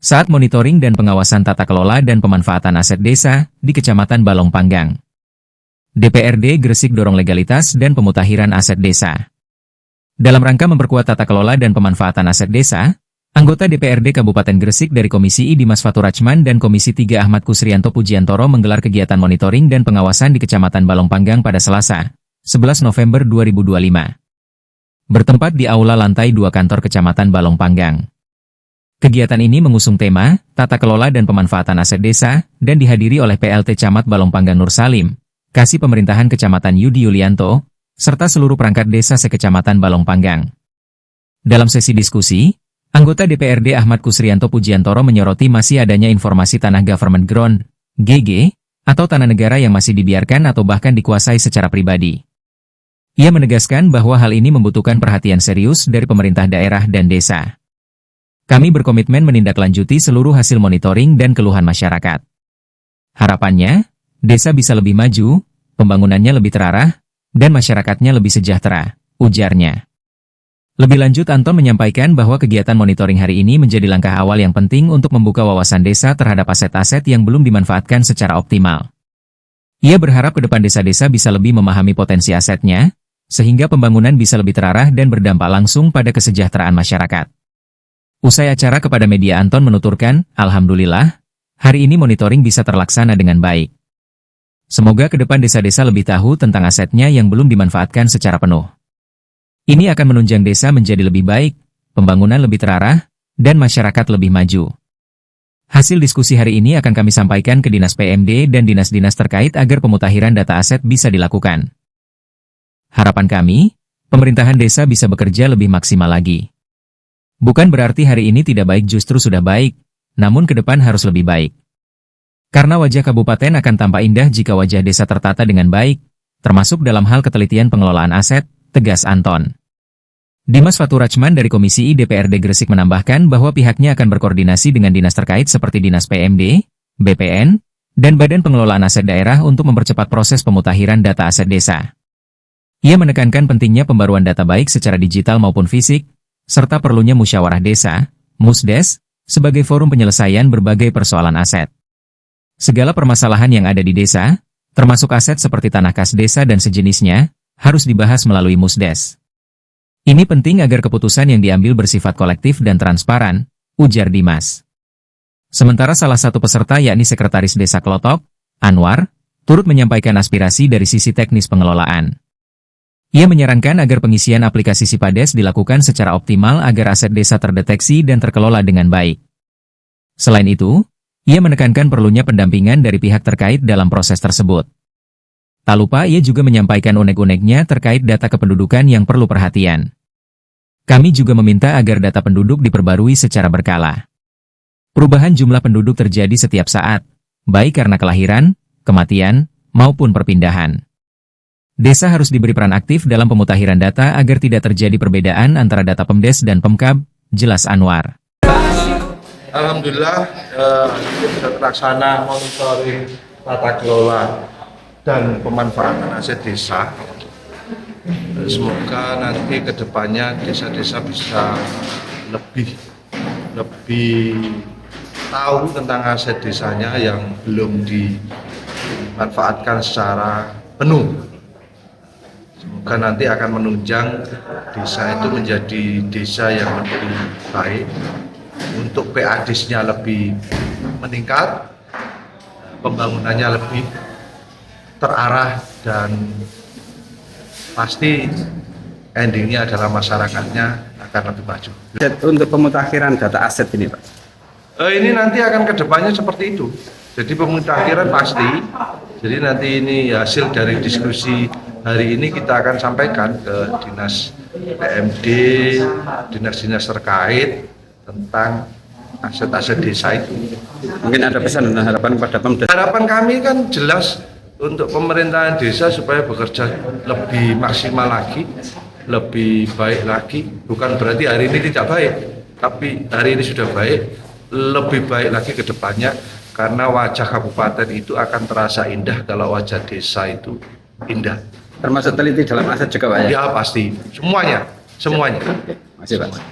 saat monitoring dan pengawasan tata kelola dan pemanfaatan aset desa di Kecamatan Balong Panggang. DPRD Gresik dorong legalitas dan pemutakhiran aset desa. Dalam rangka memperkuat tata kelola dan pemanfaatan aset desa, anggota DPRD Kabupaten Gresik dari Komisi I Dimas Faturachman dan Komisi 3 Ahmad Kusrianto Pujiantoro menggelar kegiatan monitoring dan pengawasan di Kecamatan Balong Panggang pada Selasa, 11 November 2025. Bertempat di Aula Lantai 2 Kantor Kecamatan Balong Panggang. Kegiatan ini mengusung tema, Tata Kelola dan Pemanfaatan Aset Desa, dan dihadiri oleh PLT Camat Balong Panggang Nur Salim, Kasih Pemerintahan Kecamatan Yudi Yulianto, serta seluruh perangkat desa sekecamatan Balong Panggang. Dalam sesi diskusi, anggota DPRD Ahmad Kusrianto Pujiantoro menyoroti masih adanya informasi tanah government ground, GG, atau tanah negara yang masih dibiarkan atau bahkan dikuasai secara pribadi. Ia menegaskan bahwa hal ini membutuhkan perhatian serius dari pemerintah daerah dan desa. Kami berkomitmen menindaklanjuti seluruh hasil monitoring dan keluhan masyarakat. Harapannya, desa bisa lebih maju, pembangunannya lebih terarah, dan masyarakatnya lebih sejahtera, ujarnya. Lebih lanjut Anton menyampaikan bahwa kegiatan monitoring hari ini menjadi langkah awal yang penting untuk membuka wawasan desa terhadap aset-aset yang belum dimanfaatkan secara optimal. Ia berharap ke depan desa-desa bisa lebih memahami potensi asetnya, sehingga pembangunan bisa lebih terarah dan berdampak langsung pada kesejahteraan masyarakat. Usai acara kepada media Anton menuturkan, Alhamdulillah, hari ini monitoring bisa terlaksana dengan baik. Semoga ke depan desa-desa lebih tahu tentang asetnya yang belum dimanfaatkan secara penuh. Ini akan menunjang desa menjadi lebih baik, pembangunan lebih terarah, dan masyarakat lebih maju. Hasil diskusi hari ini akan kami sampaikan ke Dinas PMD dan dinas-dinas terkait agar pemutakhiran data aset bisa dilakukan. Harapan kami, pemerintahan desa bisa bekerja lebih maksimal lagi. Bukan berarti hari ini tidak baik justru sudah baik, namun ke depan harus lebih baik. Karena wajah kabupaten akan tampak indah jika wajah desa tertata dengan baik, termasuk dalam hal ketelitian pengelolaan aset, tegas Anton. Dimas Faturachman dari Komisi I DPRD Gresik menambahkan bahwa pihaknya akan berkoordinasi dengan dinas terkait seperti Dinas PMD, BPN, dan Badan Pengelolaan Aset Daerah untuk mempercepat proses pemutakhiran data aset desa. Ia menekankan pentingnya pembaruan data baik secara digital maupun fisik, serta perlunya musyawarah desa, Musdes, sebagai forum penyelesaian berbagai persoalan aset. Segala permasalahan yang ada di desa, termasuk aset seperti tanah kas desa dan sejenisnya, harus dibahas melalui Musdes. Ini penting agar keputusan yang diambil bersifat kolektif dan transparan, ujar Dimas. Sementara salah satu peserta yakni Sekretaris Desa Klotok, Anwar, turut menyampaikan aspirasi dari sisi teknis pengelolaan. Ia menyarankan agar pengisian aplikasi Sipades dilakukan secara optimal agar aset desa terdeteksi dan terkelola dengan baik. Selain itu, ia menekankan perlunya pendampingan dari pihak terkait dalam proses tersebut. Tak lupa ia juga menyampaikan unek-uneknya terkait data kependudukan yang perlu perhatian. Kami juga meminta agar data penduduk diperbarui secara berkala. Perubahan jumlah penduduk terjadi setiap saat, baik karena kelahiran, kematian, maupun perpindahan. Desa harus diberi peran aktif dalam pemutakhiran data agar tidak terjadi perbedaan antara data Pemdes dan Pemkab, jelas Anwar. Alhamdulillah, sudah terlaksana monitoring tata kelola dan pemanfaatan aset desa. Semoga nanti ke depannya desa-desa bisa lebih tahu tentang aset desanya yang belum dimanfaatkan secara penuh. Semoga nanti akan menunjang desa itu menjadi desa yang lebih baik, untuk PADIS-nya lebih meningkat, pembangunannya lebih terarah, dan pasti endingnya adalah masyarakatnya akan lebih maju. Untuk pemutakhiran data aset ini, Pak? Ini nanti akan kedepannya seperti itu. Jadi pemutakhiran pasti. Jadi nanti ini hasil dari diskusi hari ini kita akan sampaikan ke dinas PMD, dinas-dinas terkait tentang aset-aset desa itu. Mungkin ada pesan dan harapan kepada Pemda. Harapan kami kan jelas untuk pemerintahan desa supaya bekerja lebih maksimal lagi, lebih baik lagi. Bukan berarti hari ini tidak baik, tapi hari ini sudah baik, lebih baik lagi ke depannya. Karena wajah kabupaten itu akan terasa indah kalau wajah desa itu indah. Termasuk teliti dalam aset juga, Pak, ya? Ya pasti, semuanya. Oke, masih, Pak.